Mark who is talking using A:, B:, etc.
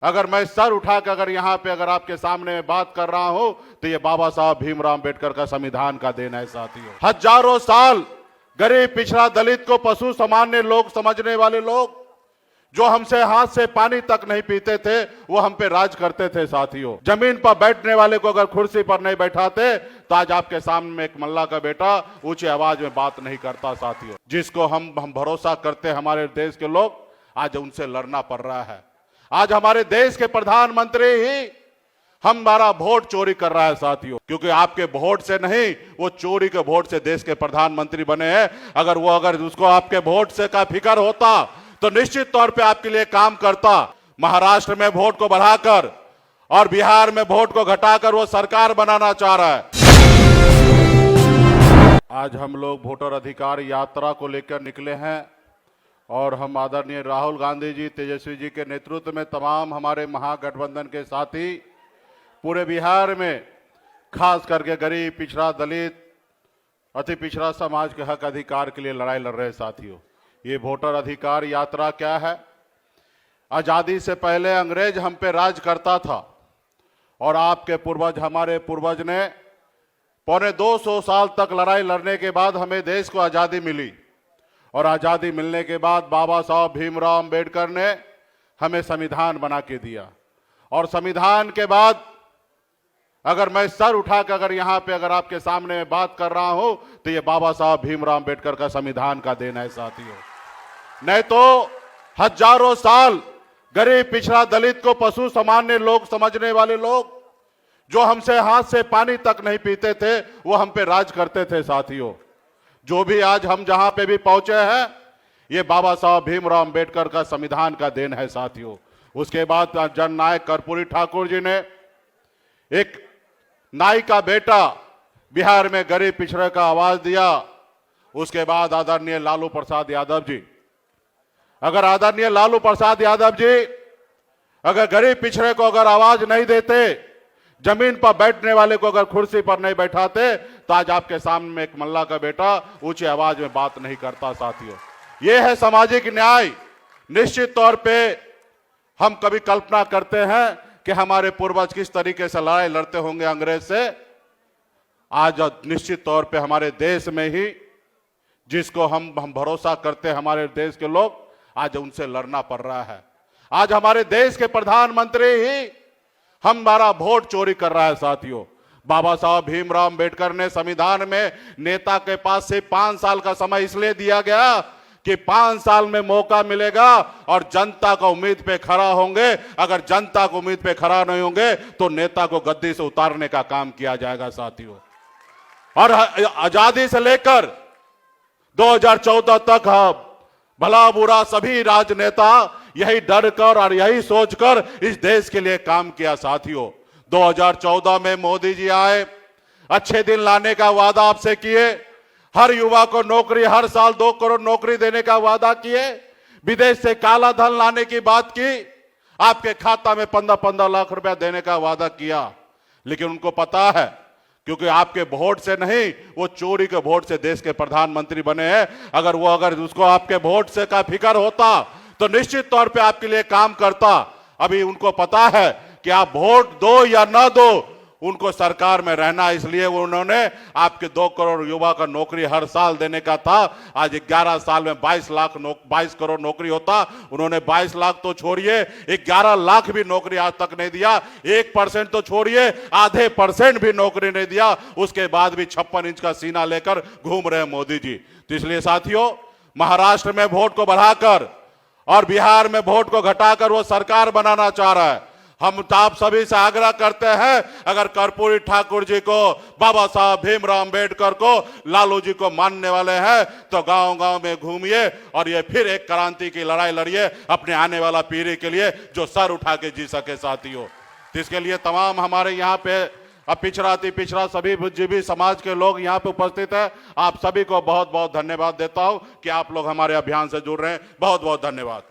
A: अगर मैं सर उठाकर अगर यहाँ पे अगर आपके सामने बात कर रहा हूं तो ये बाबा साहब भीमराव अंबेडकर का संविधान का देन है साथियों। हजारों साल गरीब पिछड़ा दलित को पशु सामान्य लोग समझने वाले लोग जो हमसे हाथ से पानी तक नहीं पीते थे वो हम पे राज करते थे साथियों। जमीन पर बैठने वाले को अगर कुर्सी पर नहीं बैठाते तो आज आपके सामने एक मल्ला का बेटा ऊंची आवाज में बात नहीं करता साथियों। जिसको हम भरोसा करते हमारे देश के लोग आज उनसे लड़ना पड़ रहा है। आज हमारे देश के प्रधानमंत्री ही हमारा वोट चोरी कर रहा है साथियों, क्योंकि आपके वोट से नहीं वो चोरी के वोट से देश के प्रधानमंत्री बने हैं। अगर उसको आपके वोट से का फिक्र होता तो निश्चित तौर पे आपके लिए काम करता। महाराष्ट्र में वोट को बढ़ाकर और बिहार में वोट को घटाकर वो सरकार बनाना चाह रहा है। आज हम लोग वोटर अधिकार यात्रा को लेकर निकले हैं और हम आदरणीय राहुल गांधी जी, तेजस्वी जी के नेतृत्व में तमाम हमारे महागठबंधन के साथी पूरे बिहार में खास करके गरीब पिछड़ा दलित अति पिछड़ा समाज के हक अधिकार के लिए लड़ाई लड़ रहे साथियों। ये वोटर अधिकार यात्रा क्या है? आजादी से पहले अंग्रेज हम पे राज करता था और आपके पूर्वज हमारे पूर्वज ने 250 साल तक लड़ाई लड़ने के बाद हमें देश को आजादी मिली और आजादी मिलने के बाद बाबा साहब भीमराव अंबेडकर ने हमें संविधान बना के दिया। और संविधान के बाद अगर मैं सर उठाकर अगर यहाँ पे अगर आपके सामने बात कर रहा हूं तो ये बाबा साहब भीमराव अंबेडकर का संविधान का देन है साथियों। नहीं तो हजारों साल गरीब पिछड़ा दलित को पशु सामान्य लोग समझने वाले लोग जो हमसे हाथ से पानी तक नहीं पीते थे वो हम पे राज करते थे साथियों। जो भी आज हम जहां पे भी पहुंचे हैं ये बाबा साहब भीमराव अंबेडकर का संविधान का देन है साथियों। उसके बाद जननायक कर्पूरी ठाकुर जी ने एक नाई का बेटा बिहार में गरीब पिछड़े का आवाज दिया। उसके बाद आदरणीय लालू प्रसाद यादव जी, अगर आदरणीय लालू प्रसाद यादव जी अगर गरीब पिछड़े को अगर आवाज नहीं देते, जमीन पर बैठने वाले को अगर कुर्सी पर नहीं बैठाते तो आज आपके सामने एक मल्ला का बेटा ऊंची आवाज में बात नहीं करता साथियों। यह है सामाजिक न्याय। निश्चित तौर पे हम कभी कल्पना करते हैं कि हमारे पूर्वज किस तरीके से लड़ाई लड़ते होंगे अंग्रेज से। आज निश्चित तौर पे हमारे देश में ही जिसको हम भरोसा करते हमारे देश के लोग आज उनसे लड़ना पड़ रहा है। आज हमारे देश के प्रधानमंत्री ही हमारा वोट चोरी कर रहा है साथियों। बाबा साहब भीमराव अंबेडकर ने संविधान में नेता के पास से 5 साल का समय इसलिए दिया गया कि 5 साल में मौका मिलेगा और जनता को उम्मीद पे खड़ा होंगे। अगर जनता को उम्मीद पे खड़ा नहीं होंगे तो नेता को गद्दी से उतारने का काम किया जाएगा साथियों। और आजादी से लेकर 2014 तक भला बुरा सभी राजनेता यही डर कर और यही सोचकर इस देश के लिए काम किया साथियों। 2014 में मोदी जी आए, अच्छे दिन लाने का वादा आपसे किए, हर युवा को नौकरी, हर साल 2 करोड़ नौकरी देने का वादा किए, विदेश से काला धन लाने की बात की, आपके खाता में 15-15 लाख रुपया देने का वादा किया। लेकिन उनको पता है क्योंकि आपके वोट से नहीं वो चोरी के वोट से देश के प्रधानमंत्री बने हैं। अगर उसको आपके वोट से का फिक्र होता तो निश्चित तौर पे आपके लिए काम करता। अभी उनको पता है कि आप वोट दो या ना दो, उनको सरकार में रहना, इसलिए उन्होंने आपके 2 करोड़ युवा का नौकरी हर साल देने का था। आज 11 साल में 22 करोड़ नौकरी होता, उन्होंने 22 लाख तो छोड़िए 11 लाख भी नौकरी आज तक नहीं दिया। 1% तो छोड़िए आधे % भी नौकरी नहीं दिया। उसके बाद भी 56 इंच का सीना लेकर घूम रहे मोदी जी। तो इसलिए साथियों, महाराष्ट्र में वोट को बढ़ाकर और बिहार में वोट को घटाकर वो सरकार बनाना चाह रहा है। हम आप सभी से आग्रह करते हैं, अगर कर्पूरी ठाकुर जी को, बाबा साहब भीमराव अंबेडकर को, लालू जी को मानने वाले हैं तो गांव-गांव में घूमिए और ये फिर एक क्रांति की लड़ाई लड़िए अपने आने वाला पीढ़ी के लिए जो सर उठा के जी सके साथियों। इसके लिए तमाम हमारे यहाँ पे पिछड़ा अति पिछड़ा सभी बुद्धिजीवी समाज के लोग यहाँ पे उपस्थित हैं। आप सभी को बहुत बहुत धन्यवाद देता हूँ कि आप लोग हमारे अभियान से जुड़ रहे हैं। बहुत बहुत धन्यवाद।